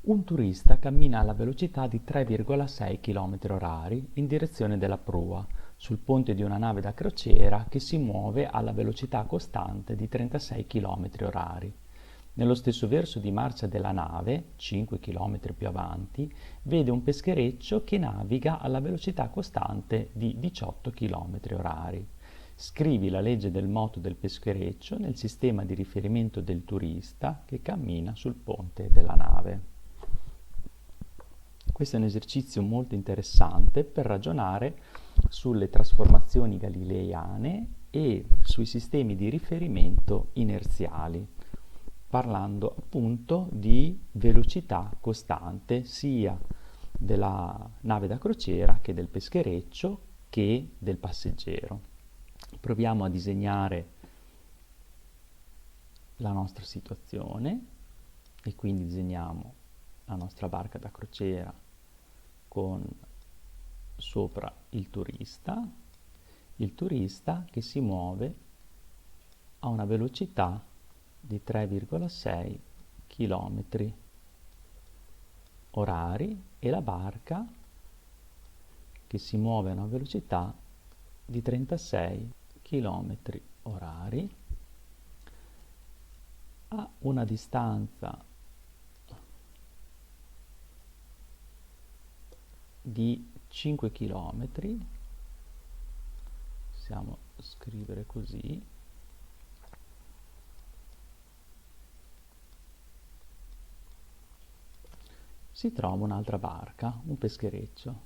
Un turista cammina alla velocità di 3,6 km/h in direzione della prua, sul ponte di una nave da crociera che si muove alla velocità costante di 36 km/h. Nello stesso verso di marcia della nave, 5 km più avanti, vede un peschereccio che naviga alla velocità costante di 18 km/h. Scrivi la legge del moto del peschereccio nel sistema di riferimento del turista che cammina sul ponte della nave. Questo è un esercizio molto interessante per ragionare sulle trasformazioni galileiane e sui sistemi di riferimento inerziali, parlando appunto di velocità costante sia della nave da crociera che del peschereccio che del passeggero. Proviamo a disegnare la nostra situazione e quindi disegniamo la nostra barca da crociera con sopra il turista che si muove a una velocità di 3,6 km orari e la barca che si muove a una velocità di 36 km orari a una distanza di 5 km, possiamo scrivere così, si trova un'altra barca, un peschereccio.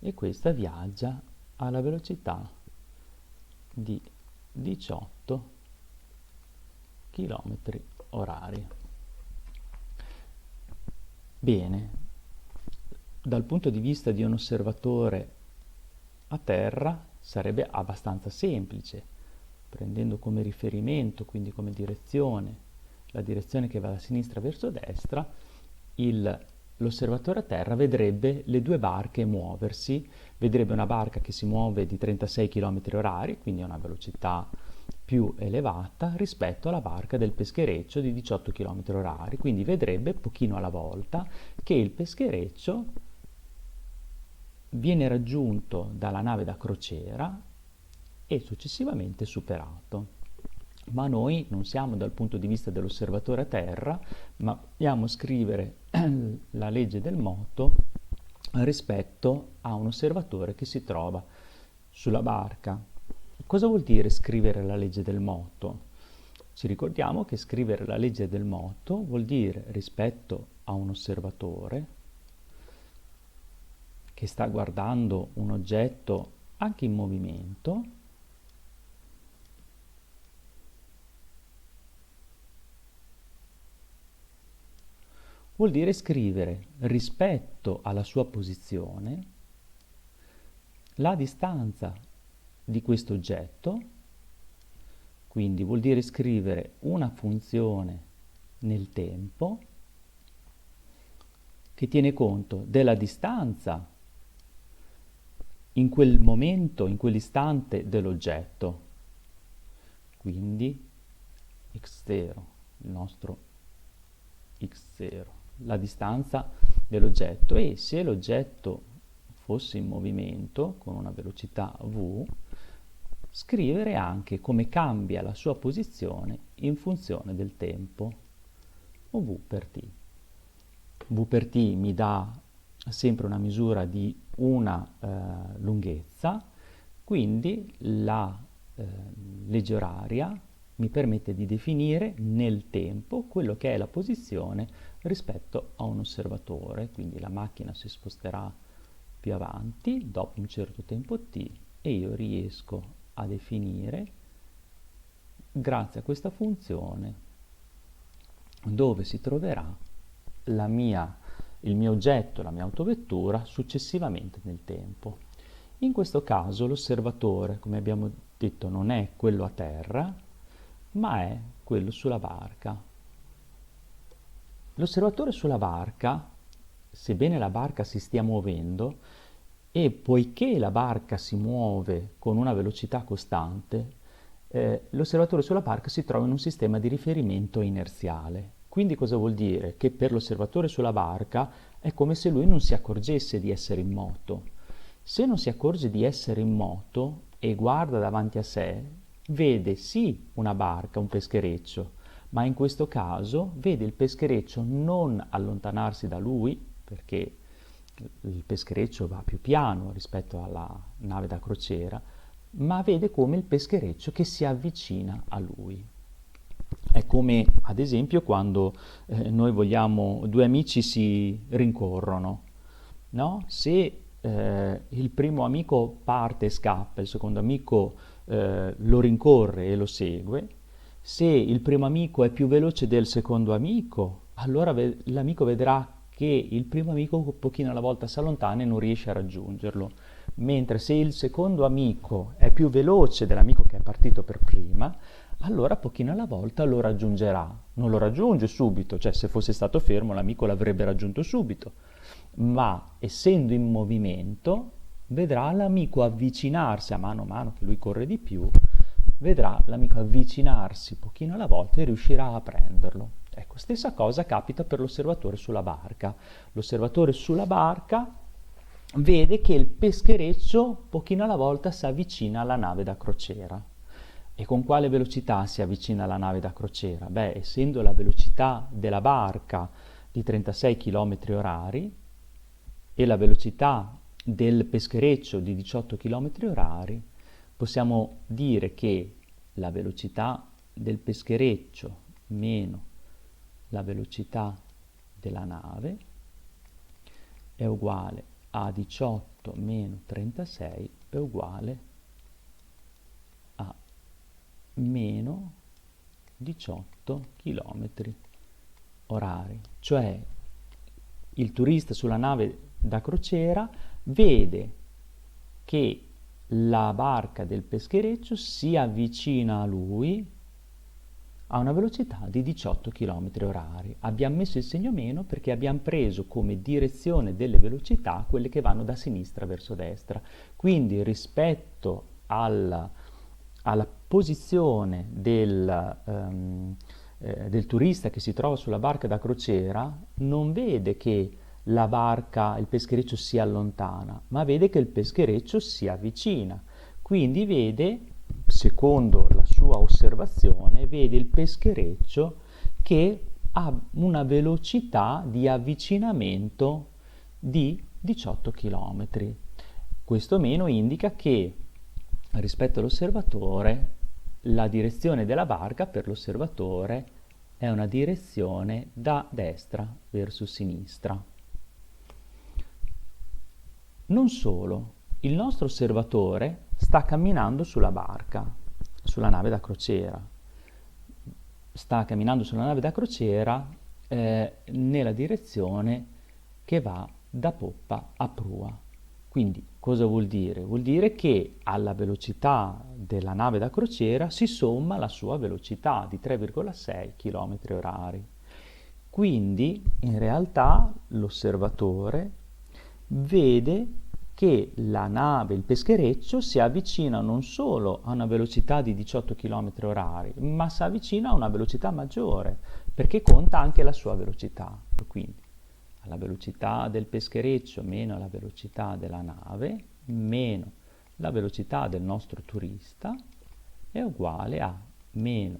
E questa viaggia alla velocità di 18 km orari. Bene, dal punto di vista di un osservatore a terra sarebbe abbastanza semplice, prendendo come riferimento, quindi come direzione, la direzione che va da sinistra verso destra, l'osservatore a terra vedrebbe le due barche muoversi, vedrebbe una barca che si muove di 36 km orari, quindi a una velocità più elevata rispetto alla barca del peschereccio di 18 km orari, quindi vedrebbe pochino alla volta che il peschereccio viene raggiunto dalla nave da crociera e successivamente superato. Ma noi non siamo dal punto di vista dell'osservatore a terra, ma vogliamo scrivere la legge del moto rispetto a un osservatore che si trova sulla barca. Cosa vuol dire scrivere la legge del moto? Ci ricordiamo che scrivere la legge del moto vuol dire rispetto a un osservatore che sta guardando un oggetto anche in movimento, vuol dire scrivere rispetto alla sua posizione la distanza di questo oggetto, quindi vuol dire scrivere una funzione nel tempo che tiene conto della distanza in quel momento, in quell'istante dell'oggetto, quindi x0, il nostro x0, la distanza dell'oggetto, e se l'oggetto fosse in movimento con una velocità v, scrivere anche come cambia la sua posizione in funzione del tempo, o v per t. V per t mi dà sempre una misura di una lunghezza, quindi la legge oraria mi permette di definire nel tempo quello che è la posizione rispetto a un osservatore, quindi la macchina si sposterà più avanti dopo un certo tempo t e io riesco a definire, grazie a questa funzione, dove si troverà il mio oggetto, la mia autovettura, successivamente nel tempo. In questo caso l'osservatore, come abbiamo detto, non è quello a terra, ma è quello sulla barca. L'osservatore sulla barca, sebbene la barca si stia muovendo, e poiché la barca si muove con una velocità costante, l'osservatore sulla barca si trova in un sistema di riferimento inerziale. Quindi cosa vuol dire? Che per l'osservatore sulla barca è come se lui non si accorgesse di essere in moto. Se non si accorge di essere in moto e guarda davanti a sé, vede sì una barca, un peschereccio, ma in questo caso vede il peschereccio non allontanarsi da lui, perché il peschereccio va più piano rispetto alla nave da crociera, ma vede come il peschereccio che si avvicina a lui. È come ad esempio quando noi vogliamo, due amici si rincorrono, no? Se il primo amico parte e scappa, il secondo amico lo rincorre e lo segue, se il primo amico è più veloce del secondo amico, allora l'amico vedrà che il primo amico un pochino alla volta si allontana e non riesce a raggiungerlo, mentre se il secondo amico è più veloce dell'amico che è partito per prima, allora pochino alla volta lo raggiungerà. Non lo raggiunge subito, cioè se fosse stato fermo l'amico l'avrebbe raggiunto subito, ma essendo in movimento vedrà l'amico avvicinarsi a mano che lui corre di più, vedrà l'amico avvicinarsi pochino alla volta e riuscirà a prenderlo. Ecco, stessa cosa capita per l'osservatore sulla barca. L'osservatore sulla barca vede che il peschereccio pochino alla volta si avvicina alla nave da crociera. E con quale velocità si avvicina alla nave da crociera? Beh, essendo la velocità della barca di 36 km orari e la velocità del peschereccio di 18 km orari, possiamo dire che la velocità del peschereccio meno la velocità della nave è uguale a 18 meno 36 è uguale a meno 18 km orari. Cioè il turista sulla nave da crociera vede che la barca del peschereccio si avvicina a lui a una velocità di 18 km orari. Abbiamo messo il segno meno perché abbiamo preso come direzione delle velocità quelle che vanno da sinistra verso destra. Quindi rispetto alla posizione del turista che si trova sulla barca da crociera, non vede che la barca, il peschereccio si allontana, ma vede che il peschereccio si avvicina. Quindi vede, secondo la sua osservazione, vede il peschereccio che ha una velocità di avvicinamento di 18 km. Questo meno indica che rispetto all'osservatore la direzione della barca per l'osservatore è una direzione da destra verso sinistra. Non solo, il nostro osservatore sta camminando sulla barca, sulla nave da crociera. Sta camminando sulla nave da crociera nella direzione che va da poppa a prua. Quindi cosa vuol dire? Vuol dire che alla velocità della nave da crociera si somma la sua velocità di 3,6 km orari. Quindi in realtà l'osservatore vede che la nave, il peschereccio, si avvicina non solo a una velocità di 18 km orari, ma si avvicina a una velocità maggiore, perché conta anche la sua velocità. Quindi alla velocità del peschereccio meno la velocità della nave meno la velocità del nostro turista è uguale a meno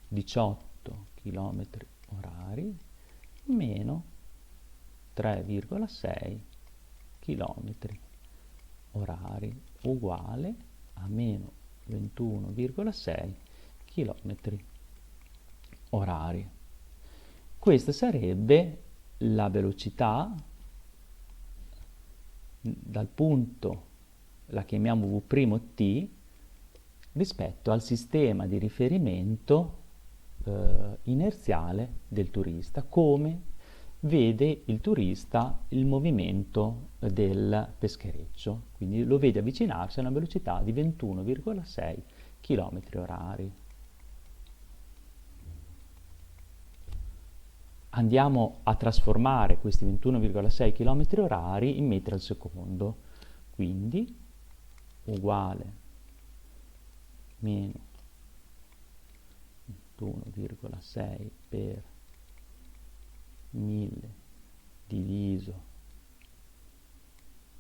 18 km orari meno 3,6 km orari uguale a meno 21,6 km orari. Questa sarebbe la velocità dal punto, la chiamiamo V'T, rispetto al sistema di riferimento inerziale del turista, come vede il turista il movimento del peschereccio, quindi lo vede avvicinarsi a una velocità di 21,6 km orari. Andiamo a trasformare questi 21,6 km orari in metri al secondo, quindi uguale meno 21,6 per 1000 diviso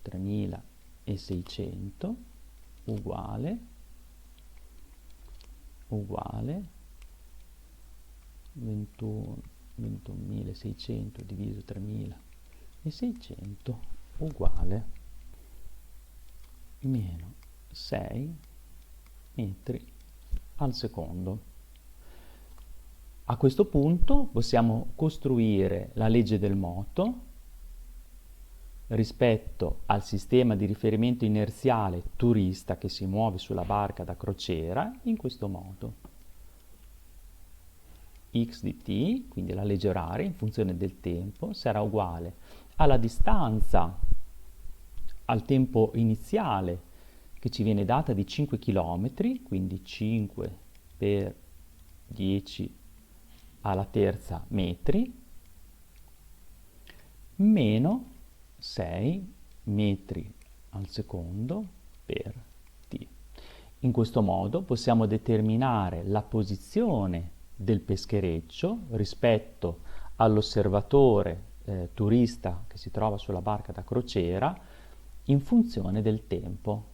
3600 uguale 21.600 diviso 3600 uguale meno 6 metri al secondo. A questo punto possiamo costruire la legge del moto rispetto al sistema di riferimento inerziale turista che si muove sulla barca da crociera in questo modo. X di t, quindi la legge oraria in funzione del tempo, sarà uguale alla distanza, al tempo iniziale che ci viene data di 5 km, quindi 5 per 10 alla terza metri, meno 6 metri al secondo per t. In questo modo possiamo determinare la posizione del peschereccio rispetto all'osservatore turista che si trova sulla barca da crociera in funzione del tempo.